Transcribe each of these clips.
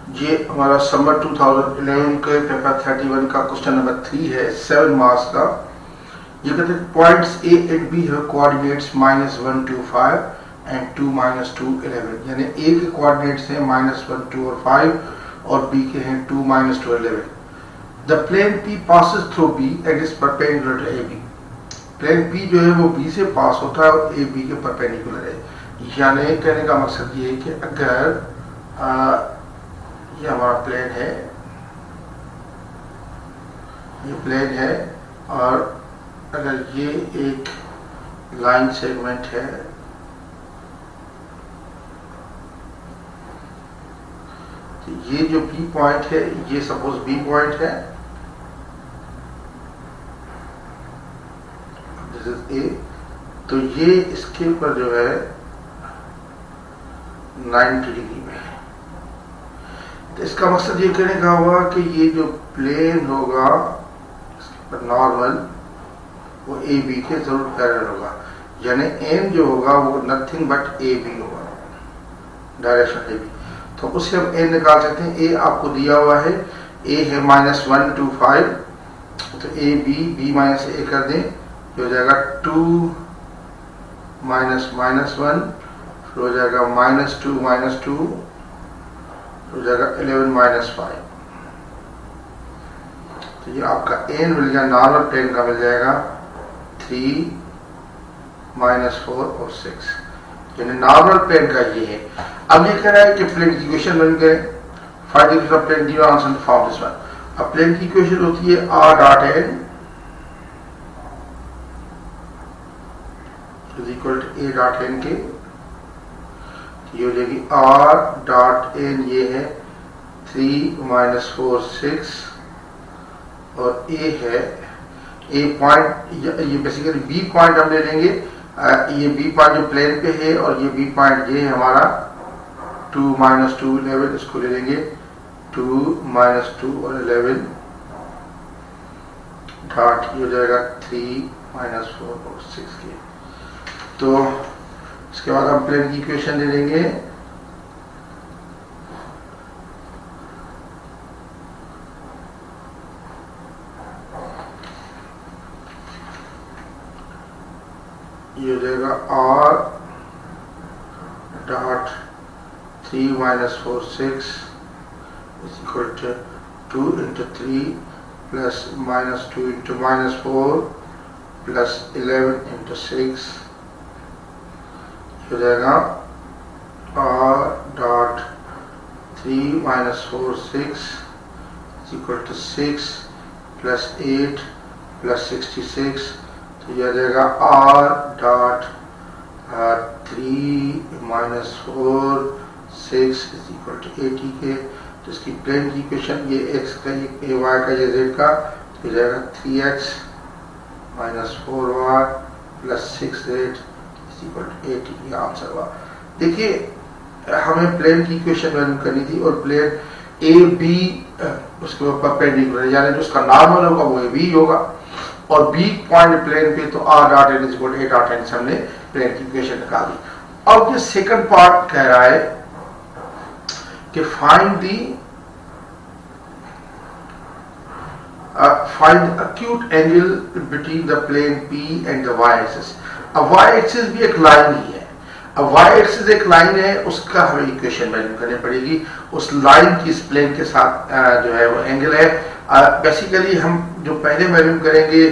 ये हमारा समर 2011 के पेपर 31 का क्वेश्चन नंबर 3 है, 7 मार्क्स का। ये कहते हैं पॉइंट्स ए एंड बी है कोऑर्डिनेट्स -1 2 5 एंड 2 -2 11, यानी ए के कोऑर्डिनेट्स हैं -1 2 और 5 और बी के हैं 2 -2 11। The plane P passes through B and is perpendicular to A B. Plane P जो है वो बी से पास होता है और ए बी के परपेंडिकुलर है। यानी कहने का मकसद ये है कि अगर ये हमारा प्लेन है, ये प्लेन है और अगर ये एक लाइन सेगमेंट है तो ये जो बी पॉइंट है, ये सपोज बी पॉइंट है, दिस इज ए, तो ये इसके ऊपर जो है 90 डिग्री में है। तो इसका मकसद ये कहने का हुआ कि ये जो प्लेन होगा इसके ऊपर नॉर्मल वो ए बी के जरूर पैरेलल होगा, यानी एन जो होगा वो नथिंग बट ए बी होगा, डायरेक्शन ए बी। तो उससे हम ए निकाल सकते हैं। ए आपको दिया हुआ है, ए है -1 2 5, तो ए बी माइनस ए कर दें, हो जाएगा 2 -1, फिर हो जाएगा -2 हो जाएगा 11 -5। तो ये आपका एन मिल गया, नॉर्मल प्लेन का मिल जाएगा 3 -4 और 6, यानी नॉर्मल प्लेन का ये है। अब ये कह रहा है कि प्लेन की इक्वेशन बन गए, find the equation of plane given answer form this one. अब प्लेन की इक्वेशन होती है r dot n is equal to a dot n के, ये हो जाएगी r डॉट n, ये है 3 -4 6 और a है a पॉइंट, ये बेसिकली b पॉइंट हम ले लेंगे। ये b पॉइंट जो प्लेन पे है और ये b पॉइंट ये है हमारा 2 -2 11, इसको ले लेंगे 2 -2 और 11 डॉट, ये हो जाएगा 3 -4 और 6 के। तो इसके बाद हम प्लेन की इक्वेशन ले लेंगे, ये हो जाएगा r dot 3 -4 6 is equal to 2 × 3 plus -2 × -4 plus 11 × 6 हो जाएगा r dot 3 -4 6 equal to 6 plus 8 plus 66, तो यह आ जाएगा r डॉट 3 -4 6 इक्वल टू 80 के। तो इसकी प्लेन की इक्वेशन, ये x का, ये y का, ये z का, तो जाएगा 3x -4y plus 6z equal to 80, ये आंसर हुआ। देखिए हमें प्लेन की इक्वेशन वैल्यू करनी थी और प्लेन ए बी उसके ऊपर परपेंडिकुलर, यानी जो उसका नॉर्मल होगा वो ए बी होगा और बी पॉइंट प्लेन पे, तो r dot n equal to a dot n से हमने प्लेन की इक्वेशन निकाल दी। अब ये सेकंड पार्ट कह रहा है कि find the acute angle between the plane P and the y axis। अब y एक्सिस भी एक लाइन ही है, अब y एक्सिस एक लाइन है, उसका हमें इक्वेशन वैल्यू करनी पड़ेगी, उस लाइन की इस प्लेन के साथ जो है वो एंगल है। बेसिकली हम जो पहले वैल्यू करेंगे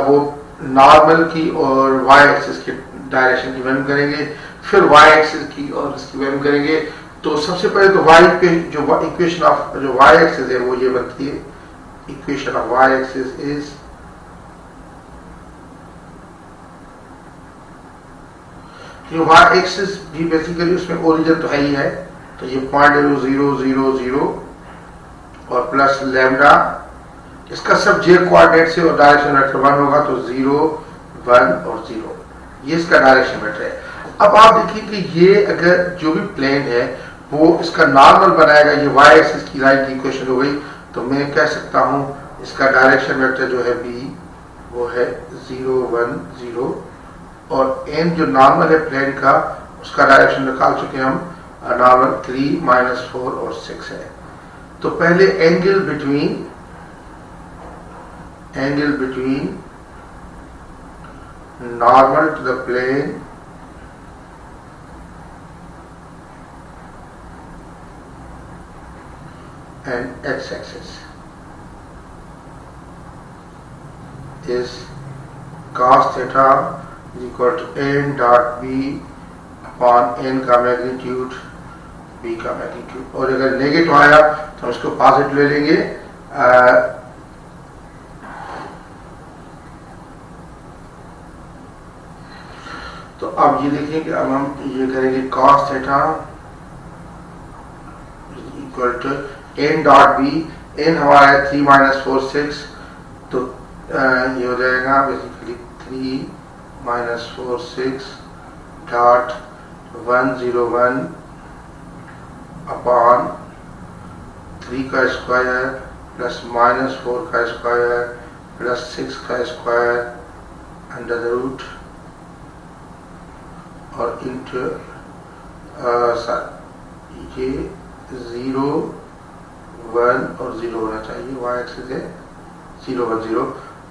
वो नॉर्मल की और y एक्सिस की डायरेक्शन की वैल्यू करेंगे, फिर y एक्सिस की और इसकी वैल्यू करेंगे। तो सबसे पहले तो y पे जो इक्वेशन ऑफ जो y एक्सिस है वो ये बनती है, equation of y axis is ये y एक्सिस भी बेसिकली उसमें ओरिजिन तो है ही है, तो ये पॉइंट 0 0 0 और प्लस लैम्डा, इसका सब j कोऑर्डिनेट से और डायरेक्शन वेक्टर 1 होगा, तो 0 1 और 0, ये इसका डायरेक्शन वेक्टर है। अब आप देखिए कि ये अगर जो भी प्लेन है वो इसका नॉर्मल बनाएगा, ये y एक्सिस की लाइन की इक्वेशन हो गई, तो मैं कह सकता हूं इसका डायरेक्शन वेक्टर जो है b वो है 0 1 0 और n जो नॉर्मल है प्लेन का उसका डायरेक्शन निकाल चुके हम, नॉर्मल 3 माइनस 4 और 6 है। तो पहले angle between normal to the plane and x-axis is cos theta is equal to n dot b upon n का मैग्नीट्यूड b का मैग्नीट्यूड, और अगर नेगेटिव आया तो हम इसको पॉजिटिव ले लेंगे। तो अब ये देखिए कि अब हम ये करेंगे cos theta is equal to n dot B, n हमारा है 3 माइनस 4 6, तो ये हो जाएगा बेसिकली 3 माइनस 4 6 डॉट 101 अपॉन 3 का स्क्वायर प्लस माइनस 4 का स्क्वायर प्लस 6 का स्क्वायर अंडर द रूट और इंटू ये 0 1 और 0 होना चाहिए, y एक्सिस है 0 1 0,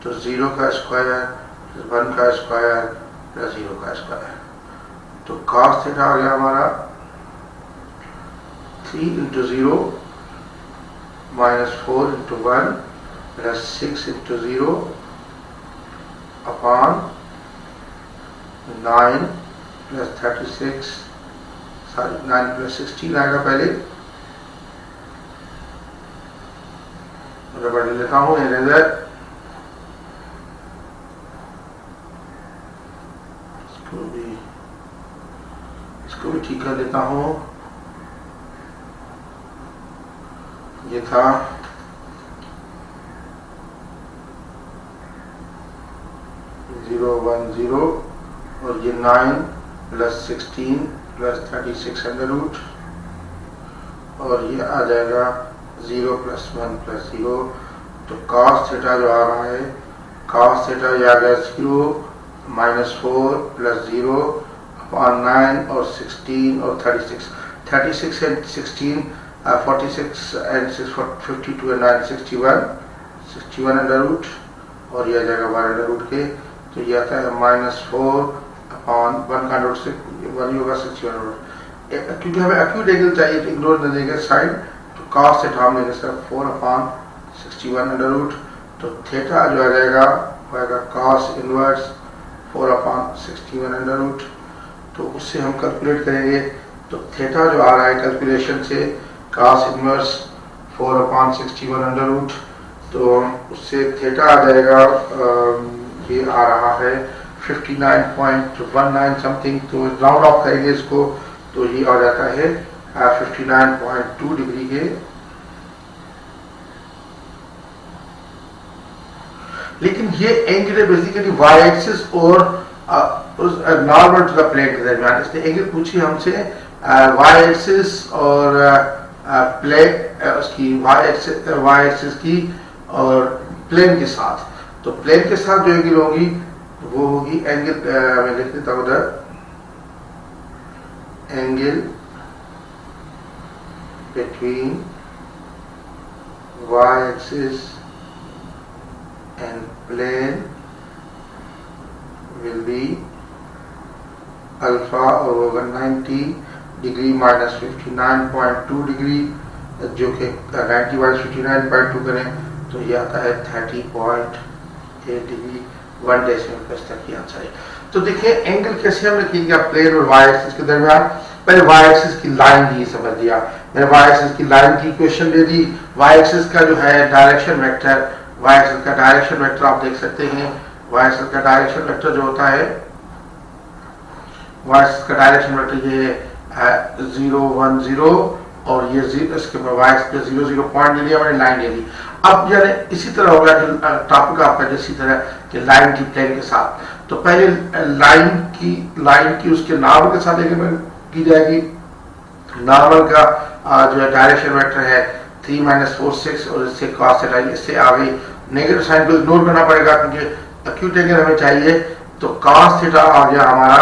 तो 0 का स्क्वायर प्लस 1 का स्क्वायर प्लस 0 का स्क्वायर, तो cos थीटा आ गया हमारा 3 into 0 minus 4 into 1 plus 6 into 0 upon 9 plus 36 9 plus 16 आएगा पहले, बढ़ लेता हूं इसको भी ठीक कर लेता हूं। ये था 0 1 0 और ये 9 प्लस 16 प्लस 36 अंडर रूट, और ये आ जाएगा 0 प्लस 1 प्लस 0, तो cos थीटा जो आ रहा है cos थीटा ये आ गया 0 माइनस 4 प्लस 0 अपॉन 9 और 16 और 36 and 16 46 and 6 52 and 9 61 under root, और ये आ जाएगा 1 अंडर रूट के, तो ये आता है माइनस 4 अपॉन 1 का रूट से 1 होगा 61 रूट, क्योंकि हमें एक्यूट एंगल चाहिए तो इग्नोर कर देंगे साइन, तो cos थीटा हम लेंगे सर 4 अपॉन 61 अंडर रूट, तो थीटा जो आ जाएगा वो आएगा cos inverse 4 upon 61 under root, तो उससे हम कैलकुलेट करेंगे, तो थीटा जो आ रहा है कैलकुलेशन से cos inverse 4 upon 61 under root, तो उससे थीटा आ जाएगा ये आ रहा है 59.19 समथिंग, तो राउंड ऑफ करेंगे इसको तो ये आ जाता है 59.2 डिग्री के, लेकिन ये एंगल है बेसिकली वाई एक्सिस और नॉर्मल टू द प्लेन के दरमियान, इसने एंगल पूछी हमसे वाई एक्सिस और प्लेन उसकी वाई एक्सिस की और प्लेन के साथ, तो प्लेन के साथ जो एंगल होगी वो होगी एंगल, मैं लिख देता हूं उधर, angle between Y axis and plane will be alpha और होगा 90 डिग्री माइनस 59.2 डिग्री, जो कि 90 माइनस 59.2 करें तो ये आता है 30.8 डिग्री, 1 डेसिमल प्लस तक की आंसर है। तो देखिए एंगल कैसे हमने किया प्लेन और वाई एक्सिस के दरमियान, पहले वाई एक्सिस की लाइन दी समझ दिया, मैंने वाई एक्सिस की लाइन की इक्वेशन दे दी, वाई एक्सिस का जो है डायरेक्शन वेक्टर, वाई एक्सिस का डायरेक्शन वेक्टर आप देख सकते हैं, वाई एक्सिस का डायरेक्शन वेक्टर जो होता है, वाई एक्सिस का डायरेक्शन वेक्टर ये है 0 1 0 और ये 0, इसके ऊपर वाई एक्सिस पे 0 0 पॉइंट ले लिया मैंने, लाइन ले ली। अब यानी इसी तरह होगा कि टॉपिक आपका इसी तरह कि लाइन की प्लेन के साथ, तो पहले लाइन की उसके नॉर्मल के साथ की जाएगी, नॉर्मल का जो है डायरेक्शन वेक्टर है 3 माइनस 4 6 और इससे cos थीटा, इससे आगे नेगेटिव साइन को इग्नोर करना पड़ेगा क्योंकि एक्यूट एंगल हमें चाहिए, तो cos थीटा आ गया हमारा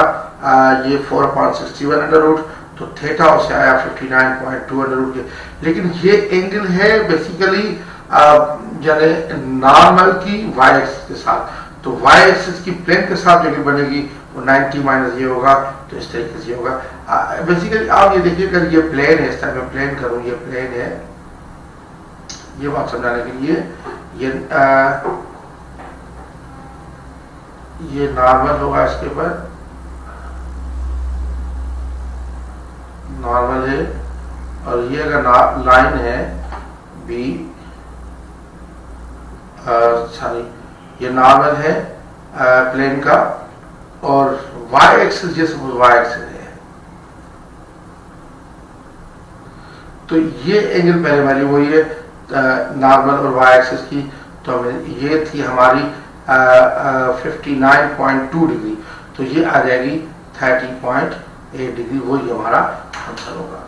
ये 4 अपॉन 61 अंडर रूट, तो थीटा उससे आया 59.2 अंडर रूट के। लेकिन ये एंगल है बेसिकली यानी नॉर्मल की वाई एक्सिस के साथ, तो वाई एक्सिस की प्लेन के साथ जो बनेगी वो 90 माइनस ये होगा, तो इस तरीके से होगा। बेसिकली आप ये देखिए अगर ये प्लेन है, इस टाइम में प्लेन करूं, ये प्लेन है, ये बात समझाने के लिए ये नॉर्मल होगा, इसके ऊपर नॉर्मल है, और ये अगर लाइन है बी, सॉरी ये नॉर्मल है प्लेन का, और वाई एक्सिस ये सपोज वाई एक्सिस है, तो ये एंगल पहले वाली वही है नॉर्मल और वाई एक्सिस की, तो ये थी हमारी 59.2 डिग्री, तो ये आ जाएगी 30.8 डिग्री, वही हमारा आंसर होगा।